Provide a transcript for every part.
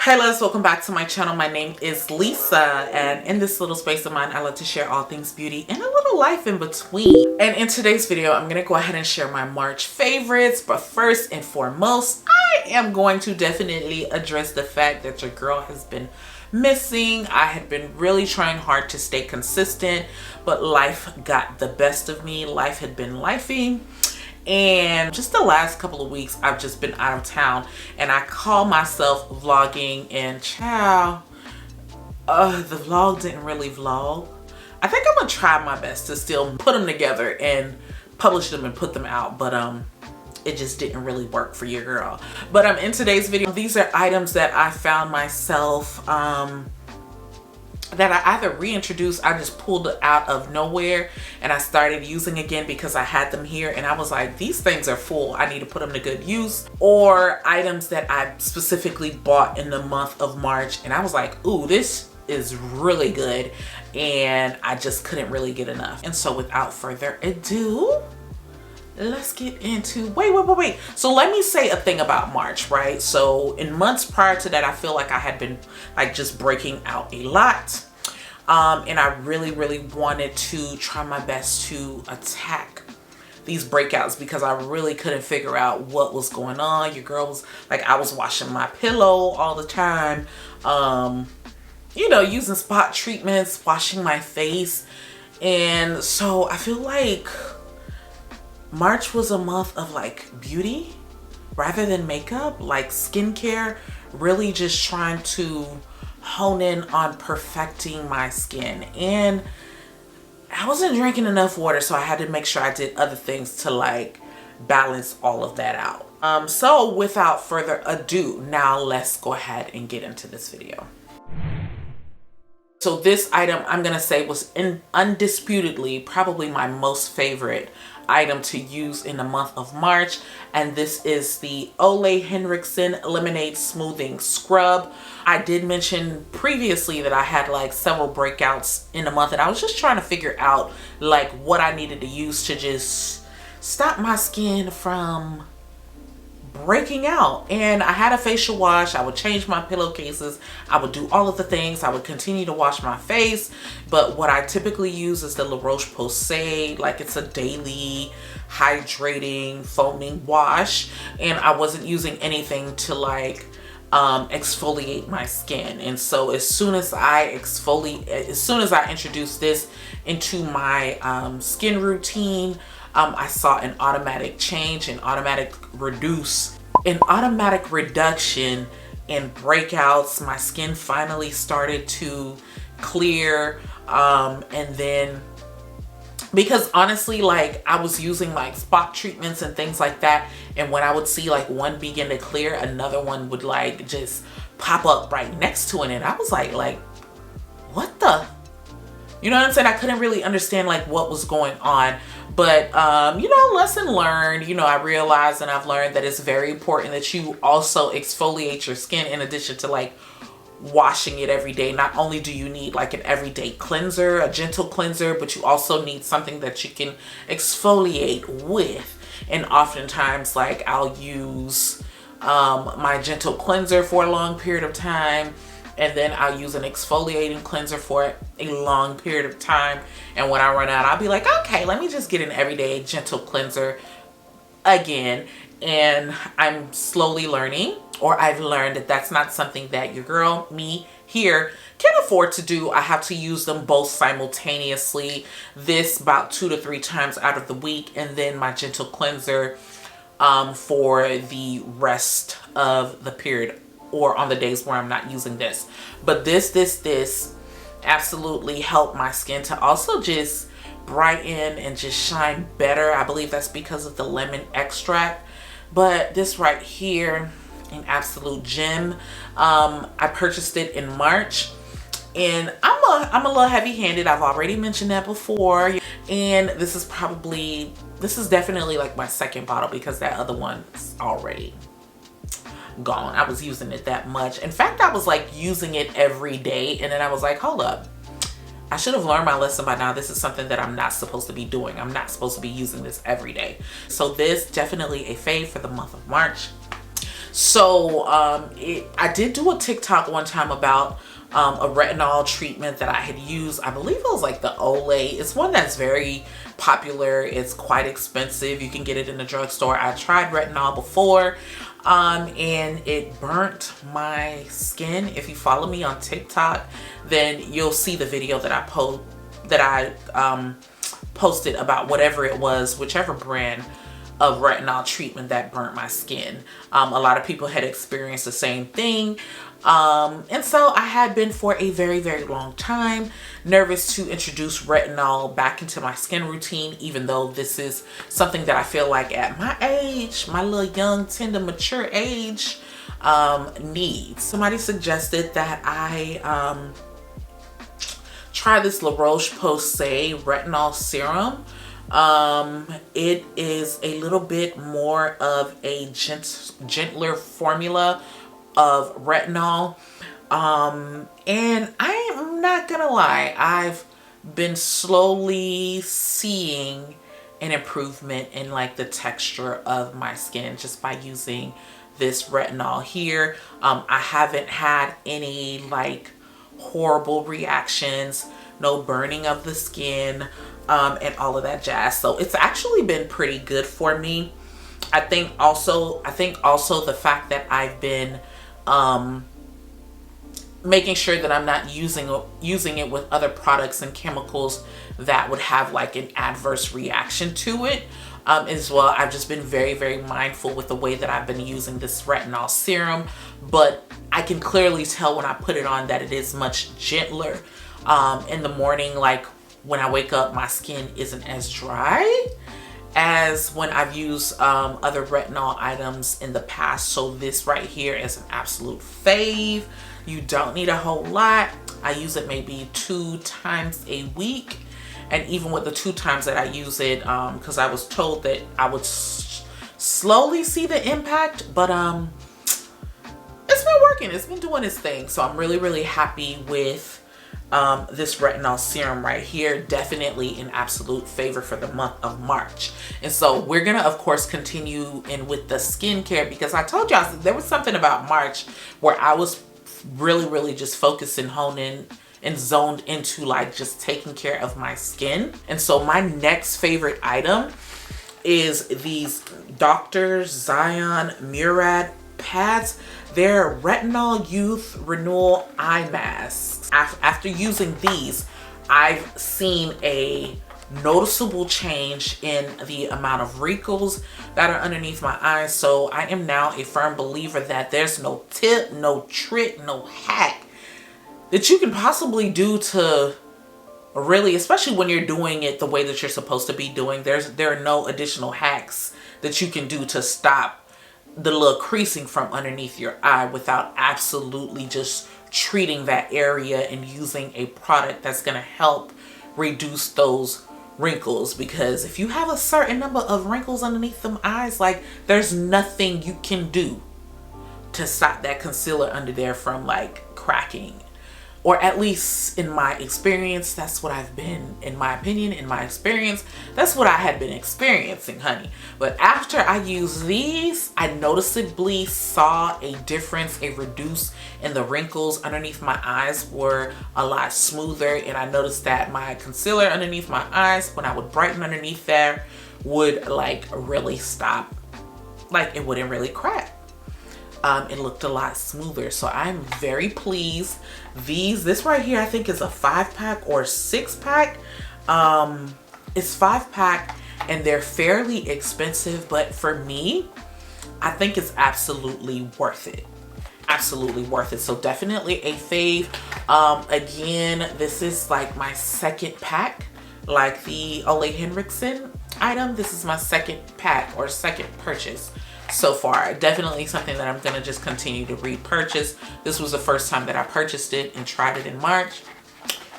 Hi loves, welcome back to my channel. My name is Lisa, and in this little space of mine I like to share all things beauty and a little life in between. And in today's video I'm going to go ahead and share my March favorites, but first and foremost I am going to definitely address the fact that your girl has been missing. I had been really trying hard to stay consistent, but life got the best of me. Life had been lifing. And just the last couple of weeks I've just been out of town, and I call myself vlogging, and child, the vlog didn't really vlog. I think I'm gonna try my best to still put them together and publish them and put them out, but it just didn't really work for your girl. But in today's video, these are items that I found myself that I either reintroduced, I just pulled it out of nowhere and I started using again because I had them here and I was like, these things are full, I need to put them to good use. Or items that I specifically bought in the month of March and I was like, ooh, this is really good, and I just couldn't really get enough. And so without further ado, let's get into, wait. So let me say a thing about March, right? So in months prior to that, I feel like I had been like just breaking out a lot. And I really wanted to try my best to attack these breakouts because I really couldn't figure out what was going on. Your girl was like, I was washing my pillow all the time, you know, using spot treatments, washing my face. And so I feel like March was a month of like beauty rather than makeup, like skincare, really just trying to hone in on perfecting my skin. And I wasn't drinking enough water, so I had to make sure I did other things to like balance all of that out. So without further ado, now let's go ahead and get into this video. So this item I'm gonna say was undisputedly probably my most favorite item to use in the month of March, and this is the Ole Henriksen Lemonade Smoothing Scrub. I did mention previously that I had like several breakouts in the month and I was just trying to figure out like what I needed to use to just stop my skin from breaking out. And I had a facial wash, I would change my pillowcases, I would do all of the things, I would continue to wash my face, but what I typically use is the La Roche-Posay, like it's a daily hydrating foaming wash, and I wasn't using anything to like exfoliate my skin. And so as soon as I introduced this into my skin routine, I saw an automatic change, an automatic reduction in breakouts. My skin finally started to clear, and then because honestly, like I was using like spot treatments and things like that, and when I would see like one begin to clear, another one would like just pop up right next to it, and I was like what the, you know what I'm saying? I couldn't really understand like what was going on. But you know, lesson learned. You know, I realized and I've learned that it's very important that you also exfoliate your skin in addition to like washing it every day. Not only do you need like an everyday cleanser, a gentle cleanser, but you also need something that you can exfoliate with. And oftentimes like I'll use my gentle cleanser for a long period of time, and then I'll use an exfoliating cleanser for a long period of time. And when I run out, I'll be like, okay, let me just get an everyday gentle cleanser again. And I'm slowly learning, or I've learned that that's not something that your girl, me here, can afford to do. I have to use them both simultaneously. This about 2 to 3 times out of the week, and then my gentle cleanser for the rest of the period, or on the days where I'm not using this. But this absolutely helped my skin to also just brighten and just shine better. I believe that's because of the lemon extract. But this right here, an absolute gem. I purchased it in March, and I'm a little heavy-handed. I've already mentioned that before, and this is definitely like my second bottle because that other one's already gone. I was using it that much. In fact, I was like using it every day, and then I was like, hold up, I should have learned my lesson by now. This is something that I'm not supposed to be doing. I'm not supposed to be using this every day. So this definitely a fave for the month of March. So I did do a TikTok one time about a retinol treatment that I had used. I believe it was like the Olay. It's one that's very popular. It's quite expensive. You can get it in the drugstore. I tried retinol before and it burnt my skin. If you follow me on TikTok, then you'll see the video that I posted about whatever it was, whichever brand of retinol treatment that burnt my skin. A lot of people had experienced the same thing. And so I had been for a very, very long time nervous to introduce retinol back into my skin routine, even though this is something that I feel like at my age, my little young, tender, mature age, needs. Somebody suggested that I try this La Roche-Posay retinol serum. It is a little bit more of a gentler formula of retinol. And I am not gonna lie, I've been slowly seeing an improvement in like the texture of my skin just by using this retinol here. I haven't had any like horrible reactions, no burning of the skin, and all of that jazz. So it's actually been pretty good for me. I think also the fact that I've been making sure that I'm not using it with other products and chemicals that would have like an adverse reaction to it as well. I've just been very, very mindful with the way that I've been using this retinol serum, but I can clearly tell when I put it on that it is much gentler. In the morning, like when I wake up, my skin isn't as dry as when I've used other retinol items in the past. So this right here is an absolute fave. You don't need a whole lot. I use it maybe 2 times a week. And even with the 2 times that I use it, because I was told that I would slowly see the impact, but it's been working. It's been doing its thing. So I'm really, really happy with this retinol serum right here. Definitely an absolute favor for the month of March. And so we're gonna of course continue in with the skincare, because I told y'all there was something about March where I was really just focused and honed in and zoned into like just taking care of my skin. And so my next favorite item is these Dr. Zion Murad pads. They're retinol youth renewal eye masks. After using these, I've seen a noticeable change in the amount of wrinkles that are underneath my eyes. So I am now a firm believer that there's no tip, no trick, no hack that you can possibly do to really, especially when you're doing it the way that you're supposed to be doing, there are no additional hacks that you can do to stop the little creasing from underneath your eye without absolutely just treating that area and using a product that's going to help reduce those wrinkles. Because if you have a certain number of wrinkles underneath them eyes, like there's nothing you can do to stop that concealer under there from like cracking. Or at least in my experience, that's what I've been, in my opinion, in my experience, that's what I had been experiencing, honey. But after I used these, I noticeably saw a difference, a reduce in the wrinkles underneath my eyes were a lot smoother. And I noticed that my concealer underneath my eyes, when I would brighten underneath there, would like really stop, like it wouldn't really crack. It looked a lot smoother. So I'm very pleased. This right here, I think is a 5-pack or 6-pack. It's 5-pack and they're fairly expensive, but for me, I think it's absolutely worth it. Absolutely worth it. So definitely a fave. Again, this is like my 2nd pack, like the Ole Henriksen item. This is my 2nd pack or 2nd purchase so far. Definitely something that I'm gonna just continue to repurchase. This was the first time that I purchased it and tried it in March.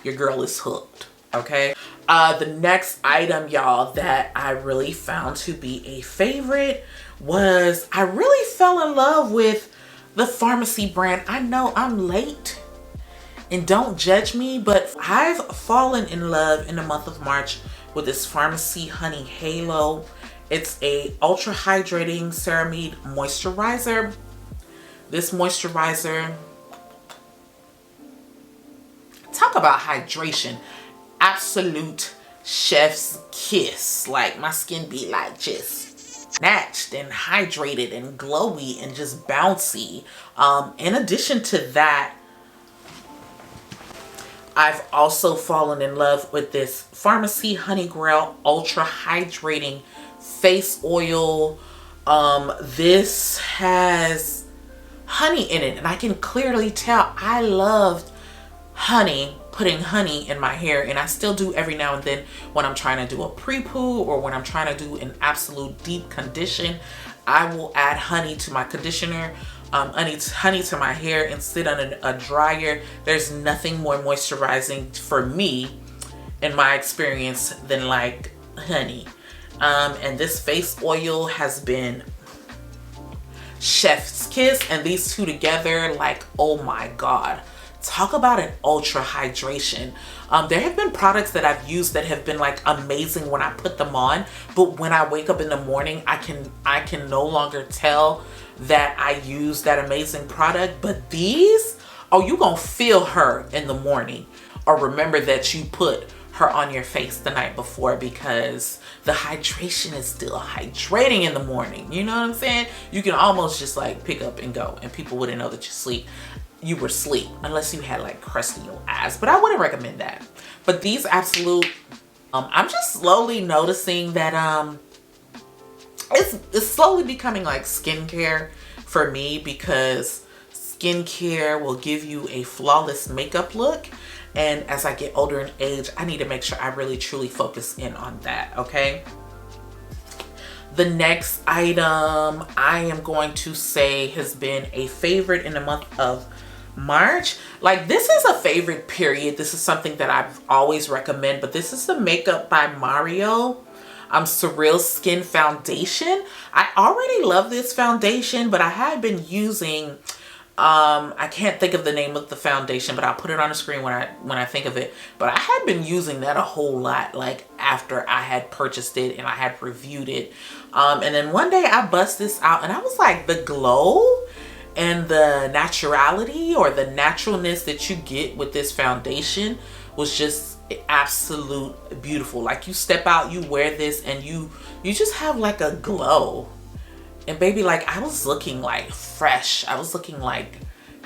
Your girl is hooked, okay? The next item, y'all, that I really found to be a favorite was, I really fell in love with the Farmacy brand. I know I'm late and don't judge me, but I've fallen in love in the month of March with this Farmacy Honey Halo. It's a ultra hydrating ceramide moisturizer. This moisturizer, talk about hydration, absolute chef's kiss. Like, my skin be like just snatched and hydrated and glowy and just bouncy. In addition to that, I've also fallen in love with this Farmacy Honey Grail Ultra Hydrating Face Oil. This has honey in it, and I can clearly tell I loved honey, putting honey in my hair, and I still do every now and then when I'm trying to do a pre-poo or when I'm trying to do an absolute deep condition. I will add honey to my conditioner, honey to my and sit on a dryer. There's nothing more moisturizing for me in my experience than like honey. And this face oil has been chef's kiss, and these two together, like, oh my god, talk about an ultra hydration. There have been products that I've used that have been like amazing when I put them on, but when I wake up in the morning, I can no longer tell that I use that amazing product. But these, oh, you gonna feel her in the morning, or remember that you put her on your face the night before, because the hydration is still hydrating in the morning. You know what I'm saying? You can almost just like pick up and go, and people wouldn't know that you were asleep unless you had like crust in your eyes. But I wouldn't recommend that. But these absolute, I'm just slowly noticing that it's slowly becoming like skincare for me, because skincare will give you a flawless makeup look. And as I get older in age, I need to make sure I really truly focus in on that, okay? The next item I am going to say has been a favorite in the month of March. Like, this is a favorite period. This is something that I've always recommend, but this is the Makeup by Mario Surreal Skin Foundation. I already love this foundation, but I had been using, I can't think of the name of the foundation, but I'll put it on the screen when I think of it. But I had been using that a whole lot, like after I had purchased it and I had reviewed it. And then one day I bust this out, and I was like, the glow and the naturality, or the naturalness that you get with this foundation, was just absolute beautiful. Like, you step out, you wear this, and you just have like a glow. And baby, like, I was looking like fresh. I was looking like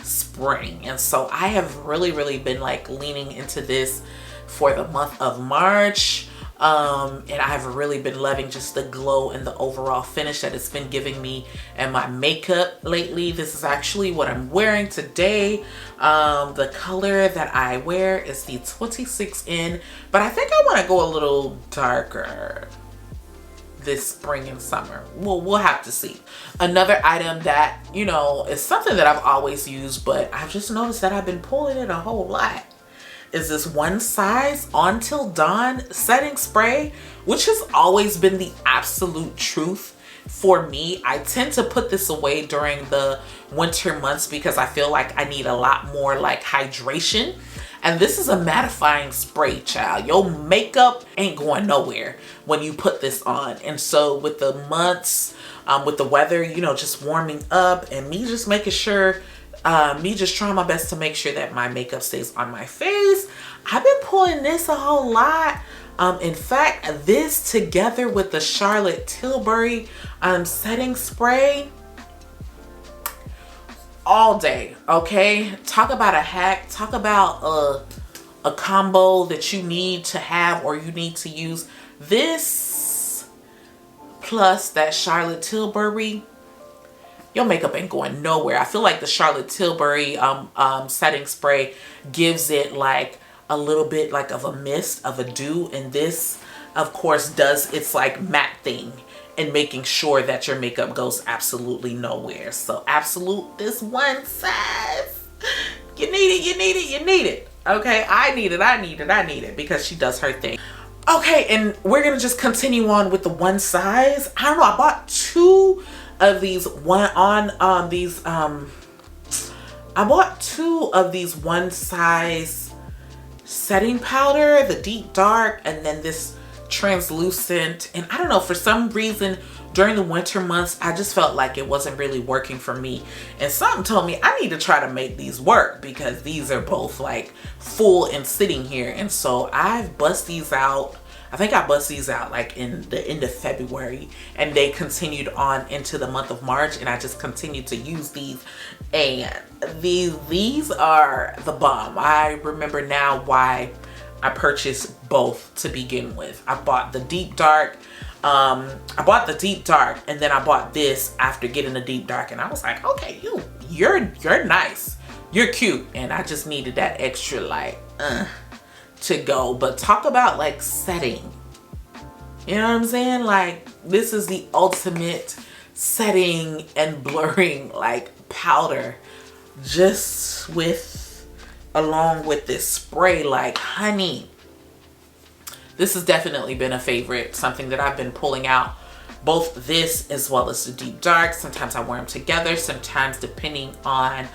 spring. And so I have really been like leaning into this for the month of March. And I've really been loving just the glow and the overall finish that it's been giving me and my makeup lately. This is actually what I'm wearing today. The color that I wear is the 26N, but I think I want to go a little darker this spring and summer. We'll have to see. Another item that, you know, is something that I've always used, but I've just noticed that I've been pulling it a whole lot, is this One Size Until Dawn setting spray, which has always been the absolute truth for me. I tend to put this away during the winter months because I feel like I need a lot more like hydration. And this is a mattifying spray, child. Your makeup ain't going nowhere when you put this on. And so with the months, with the weather, you know, just warming up, and me just making sure, me just trying my best to make sure that my makeup stays on my face, I've been pulling this a whole lot. In fact, this together with the Charlotte Tilbury setting spray, all day, okay? Talk about a hack. Talk about a combo that you need to have, or you need to use. This plus that Charlotte Tilbury, your makeup ain't going nowhere. I feel like the Charlotte Tilbury setting spray gives it like a little bit like of a mist, of a dew, and this of course does its like matte thing and making sure that your makeup goes absolutely nowhere. So absolute, this One Size, you need it, you need it, you need it. Okay, I need it because she does her thing. Okay, and we're gonna just continue on with the One Size. I don't know, I bought two of these I bought two of these One Size setting powder, the deep dark, and then this translucent. And I don't know, for some reason during the winter months, I just felt like it wasn't really working for me. And something told me I need to try to make these work because these are both like full and sitting here. And so I've bust these out. I think I bust these out like in the end of February, and they continued on into the month of March, and I just continued to use these, and these are the bomb. I remember now why I purchased both to begin with. I bought the deep dark. I bought the deep dark, and then I bought this after getting the deep dark, and I was like, okay, you're nice, you're cute, and I just needed that extra like to go. But talk about like setting, you know what I'm saying? Like, this is the ultimate setting and blurring like powder, just with along with this spray. Like, honey, this has definitely been a favorite, something that I've been pulling out, both this as well as the deep dark. Sometimes I wear them together, sometimes depending on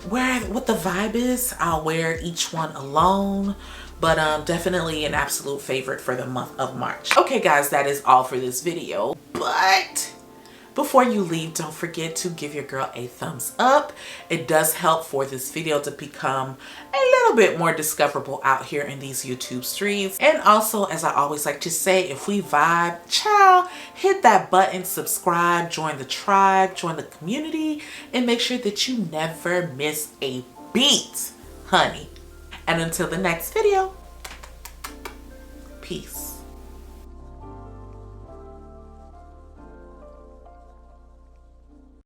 what the vibe is, I'll wear each one alone. But definitely an absolute favorite for the month of March. Okay guys, that is all for this video. But before you leave, don't forget to give your girl a thumbs up. It does help for this video to become a little bit more discoverable out here in these YouTube streets. And also, as I always like to say, if we vibe, ciao, hit that button, subscribe, join the tribe, join the community, and make sure that you never miss a beat, honey. And until the next video, peace.